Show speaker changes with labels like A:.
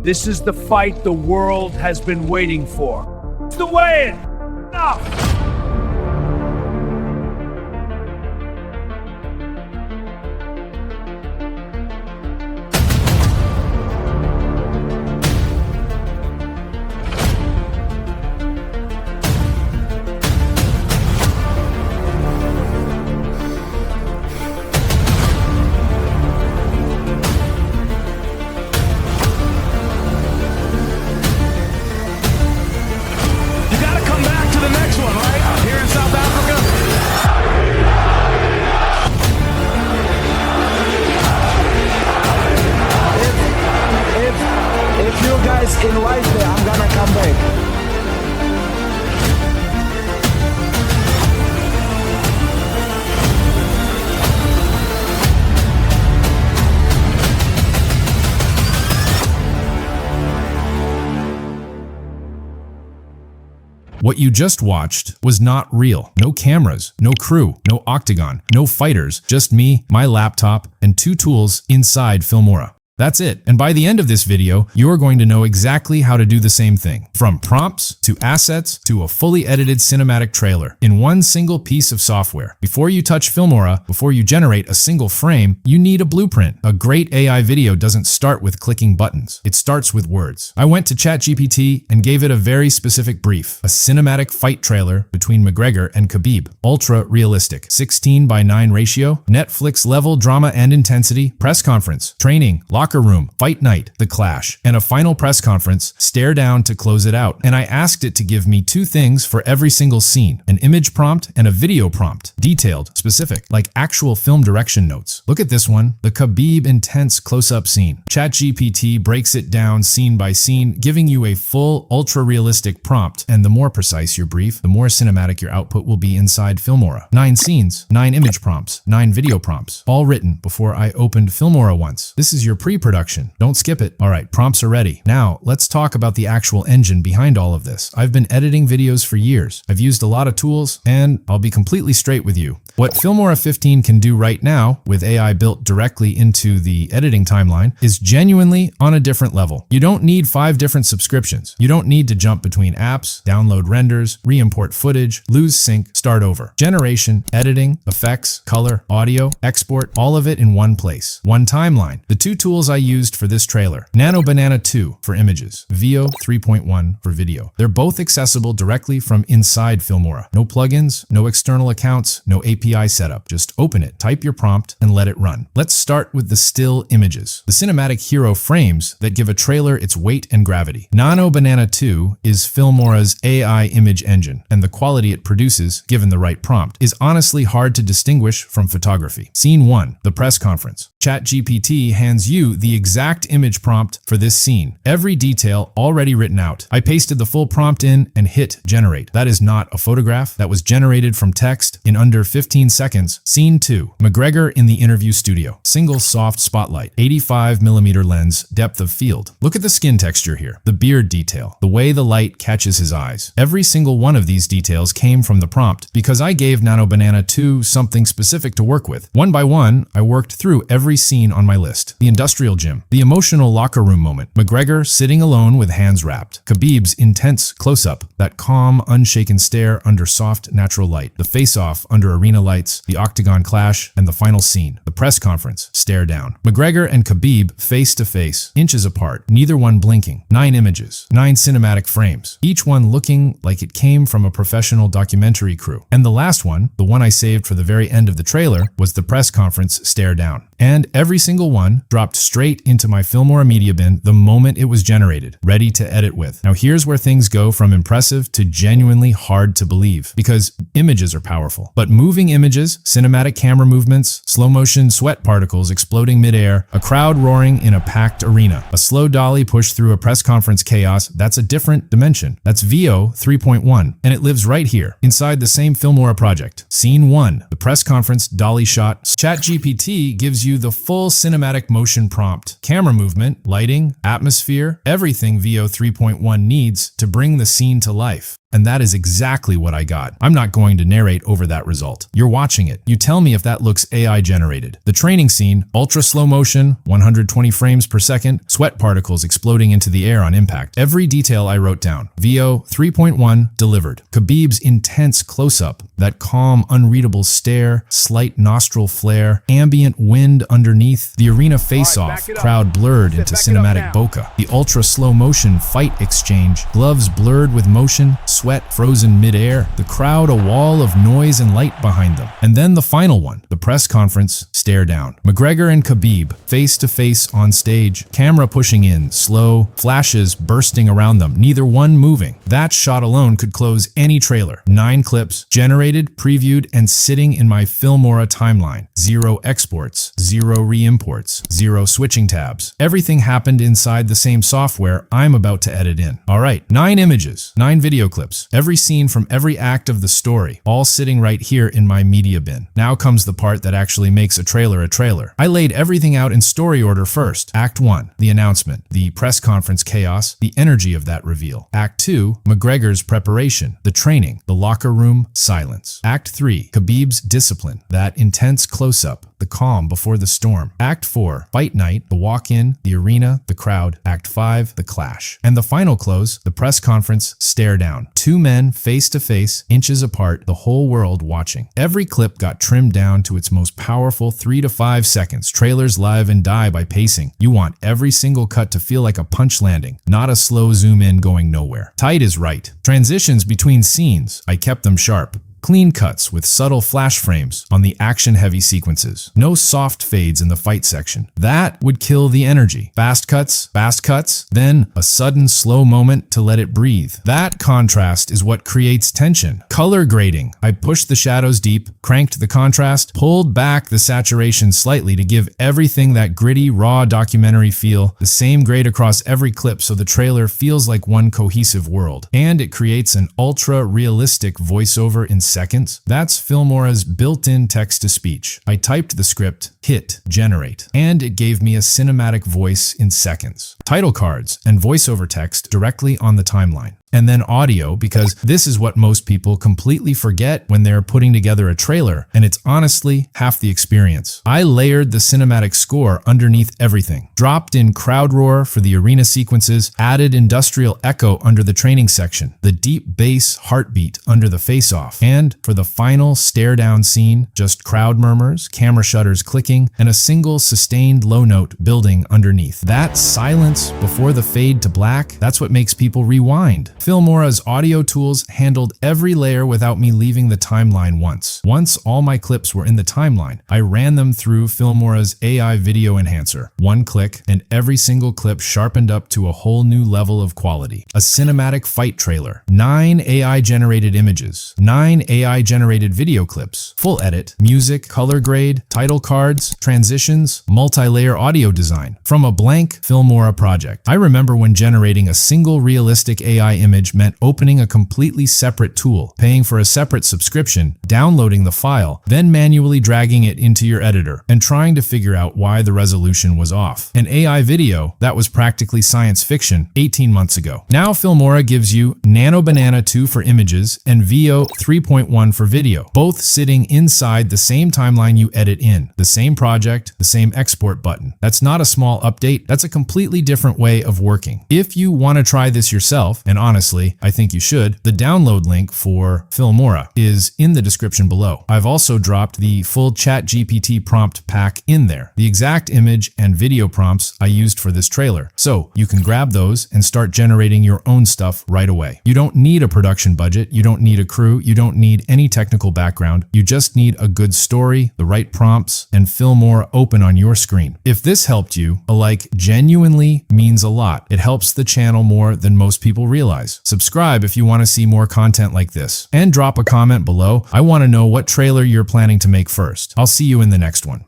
A: This is the fight the world has been waiting for. It's the weigh-in. Now.
B: In life there, I'm gonna come back.
C: What you just watched was not real. No cameras, no crew, no octagon, no fighters, just me, my laptop, and 2 tools inside Filmora. That's it. And by the end of this video, you're going to know exactly how to do the same thing. From prompts to assets to a fully edited cinematic trailer in one single piece of software. Before you touch Filmora, before you generate a single frame, you need a blueprint. A great AI video doesn't start with clicking buttons. It starts with words. I went to ChatGPT and gave it a very specific brief. A cinematic fight trailer between McGregor and Khabib. Ultra realistic. 16:9 ratio. Netflix level drama and intensity. Press conference. Training. Locker room, fight night, the clash, and a final press conference, stare down to close it out. And I asked it to give me 2 things for every single scene, an image prompt and a video prompt, detailed, specific, like actual film direction notes. Look at this one, the Khabib intense close-up scene. ChatGPT breaks it down scene by scene, giving you a full, ultra-realistic prompt, and the more precise your brief, the more cinematic your output will be inside Filmora. 9 scenes, 9 image prompts, 9 video prompts, all written before I opened Filmora once. This is your pre-production. Don't skip it. All right, prompts are ready. Now, let's talk about the actual engine behind all of this. I've been editing videos for years. I've used a lot of tools, and I'll be completely straight with you. What Filmora 15 can do right now, with AI built directly into the editing timeline, is genuinely on a different level. You don't need 5 different subscriptions. You don't need to jump between apps, download renders, re-import footage, lose sync, start over. Generation, editing, effects, color, audio, export, all of it in one place. One timeline. The 2 tools I used for this trailer. Nano Banana 2 for images, Veo 3.1 for video. They're both accessible directly from inside Filmora. No plugins, no external accounts, no API setup. Just open it, type your prompt, and let it run. Let's start with the still images, the cinematic hero frames that give a trailer its weight and gravity. Nano Banana 2 is Filmora's AI image engine, and the quality it produces, given the right prompt, is honestly hard to distinguish from photography. Scene 1, the press conference. ChatGPT hands you the exact image prompt for this scene. Every detail already written out. I pasted the full prompt in and hit generate. That is not a photograph. That was generated from text in under 15 seconds. Scene 2. McGregor in the interview studio. Single soft spotlight. 85mm lens, depth of field. Look at the skin texture here. The beard detail. The way the light catches his eyes. Every single one of these details came from the prompt because I gave Nano Banana 2 something specific to work with. One by one, I worked through every scene on my list. The industrial gym. The emotional locker room moment. McGregor sitting alone with hands wrapped. Khabib's intense close-up. That calm, unshaken stare under soft, natural light. The face-off under arena lights. The octagon clash. And the final scene. The press conference. Stare down. McGregor and Khabib face-to-face. Inches apart. Neither one blinking. 9 images. 9 cinematic frames. Each one looking like it came from a professional documentary crew. And the last one, the one I saved for the very end of the trailer, was the press conference stare down. And every single one dropped straight into my Filmora media bin the moment it was generated, ready to edit with. Now here's where things go from impressive to genuinely hard to believe, because images are powerful. But moving images, cinematic camera movements, slow motion sweat particles exploding midair, a crowd roaring in a packed arena, a slow dolly push through a press conference chaos, that's a different dimension. That's Veo 3.1, and it lives right here, inside the same Filmora project. Scene 1, the press conference dolly shot. ChatGPT gives you the full cinematic motion prompt, camera movement, lighting, atmosphere, everything Veo 3.1 needs to bring the scene to life. And that is exactly what I got. I'm not going to narrate over that result. You're watching it. You tell me if that looks AI generated. The training scene, ultra slow motion, 120 frames per second, sweat particles exploding into the air on impact. Every detail I wrote down. VO 3.1 delivered. Khabib's intense close-up, that calm, unreadable stare, slight nostril flare, ambient wind underneath, the arena face-off, crowd blurred into cinematic bokeh, the ultra slow motion fight exchange, gloves blurred with motion, sweat frozen mid-air, the crowd a wall of noise and light behind them. And then the final one, the press conference, stare down. McGregor and Khabib, face to face on stage, camera pushing in, slow, flashes bursting around them, neither one moving. That shot alone could close any trailer. 9 clips, generated, previewed, and sitting in my Filmora timeline. 0 exports, 0 re-imports, 0 switching tabs. Everything happened inside the same software I'm about to edit in. Alright, 9 images, 9 video clips, every scene from every act of the story, all sitting right here in my media bin. Now comes the part that actually makes a trailer a trailer. I laid everything out in story order first. Act 1, the announcement, the press conference chaos, the energy of that reveal. Act 2, McGregor's preparation, the training, the locker room, silence. Act 3, Khabib's discipline, that intense close-up, the calm before the storm. Act 4, fight night, the walk-in, the arena, the crowd. Act 5, the clash. And the final close, the press conference, stare down. 2 men face to face, inches apart, the whole world watching. Every clip got trimmed down to its most powerful 3 to 5 seconds. Trailers live and die by pacing. You want every single cut to feel like a punch landing, not a slow zoom in going nowhere. Tight is right. Transitions between scenes, I kept them sharp. Clean cuts with subtle flash frames on the action-heavy sequences. No soft fades in the fight section. That would kill the energy. Fast cuts, then a sudden slow moment to let it breathe. That contrast is what creates tension. Color grading. I pushed the shadows deep, cranked the contrast, pulled back the saturation slightly to give everything that gritty, raw documentary feel. The same grade across every clip so the trailer feels like one cohesive world. And it creates an ultra-realistic voiceover in seconds. That's Filmora's built-in text-to-speech. I typed the script, hit generate, and it gave me a cinematic voice in seconds. Title cards and voiceover text directly on the timeline. And then audio, because this is what most people completely forget when they're putting together a trailer, and it's honestly half the experience. I layered the cinematic score underneath everything, dropped in crowd roar for the arena sequences, added industrial echo under the training section, the deep bass heartbeat under the face-off, and for the final stare-down scene, just crowd murmurs, camera shutters clicking, and a single sustained low note building underneath. That silence before the fade to black, that's what makes people rewind. Filmora's audio tools handled every layer without me leaving the timeline once. Once all my clips were in the timeline, I ran them through Filmora's AI video enhancer. 1 click, and every single clip sharpened up to a whole new level of quality. A cinematic fight trailer, 9 AI-generated images, 9 AI-generated video clips, full edit, music, color grade, title cards, transitions, multi-layer audio design, from a blank Filmora project. I remember when generating a single realistic AI image meant opening a completely separate tool, paying for a separate subscription, downloading the file, then manually dragging it into your editor, and trying to figure out why the resolution was off. An AI video, that was practically science fiction 18 months ago. Now Filmora gives you Nano Banana 2 for images and VO 3.1 for video, both sitting inside the same timeline you edit in, the same project, the same export button. That's not a small update, that's a completely different way of working. If you want to try this yourself, and honestly, I think you should, the download link for Filmora is in the description below. I've also dropped the full ChatGPT prompt pack in there, the exact image and video prompts I used for this trailer. So you can grab those and start generating your own stuff right away. You don't need a production budget, you don't need a crew, you don't need any technical background. You just need a good story, the right prompts, and Filmora open on your screen. If this helped you, a like genuinely means a lot. It helps the channel more than most people realize. Subscribe if you want to see more content like this. And drop a comment below. I want to know what trailer you're planning to make first. I'll see you in the next one.